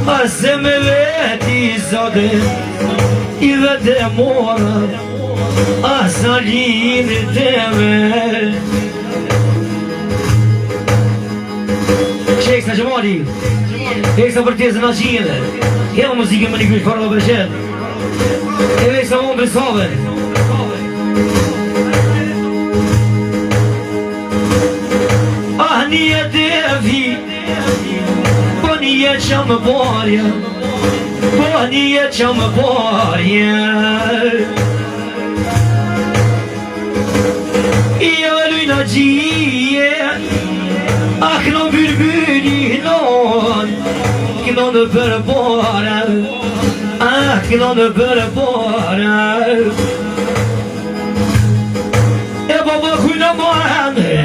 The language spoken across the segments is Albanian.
Ase me veti zote I vete mora Asa linë teme Sheksa Gjemali Sheksa për tjesë në qine Hema muzikën më një krysh parë dhe breshet E veksa më më besove Ah një devi Po një që më borja Po një që më borja I e lujna gjie A këno byrbyri non Këno në përbora A këno në përbora E baba kujna mande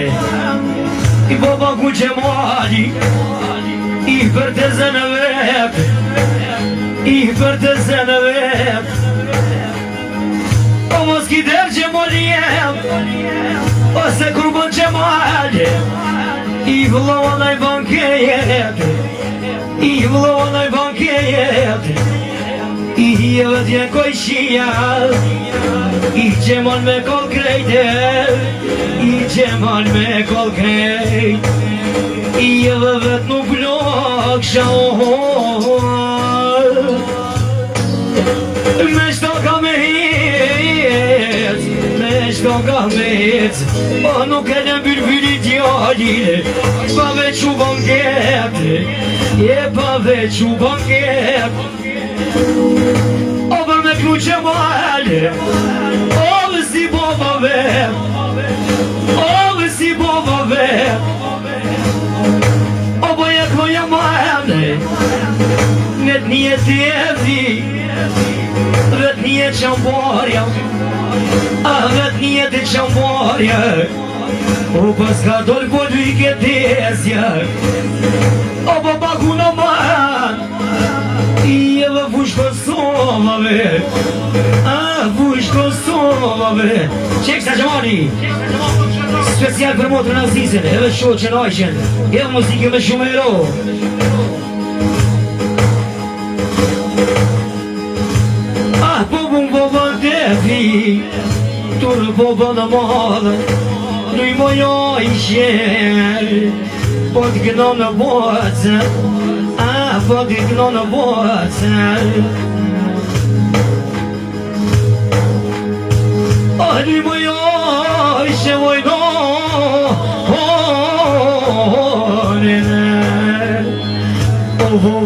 I baba ku që mali I për të zënë vep I për të zënë vep O mos ki der që moli jem Ose kur bën që mali I vëlloha nëj bankejet I vëlloha nëj bankejet I jeve t'jen kojshia I gjemon me kol krejte I gjemon me kol krejt I jeve vet nuk blok shahor Me shto ka me hec Me shto ka me hec O nuk e në byrbyri djalline Pa veç u banket E pa veç u banket O për me kru që male O vë si bova vep O vë si bova vep O bëjek moja male Net një tjevi Vet një qambarja A vet një të qambarja O pas ka dollë po dy ketesja O baba ku në man I edhe vush Kosovave A vush Kosovave Sheksa Gjemali Special për motrën Azizin Edhe shoqë që najqen Edhe muzikë me shumë ero Ah po bun baba defi Turë baba në madhe Nuj moja i qërë Po të gëna në botë Ah po të gëna në botë Ah nuj moja i qërë vojno Oh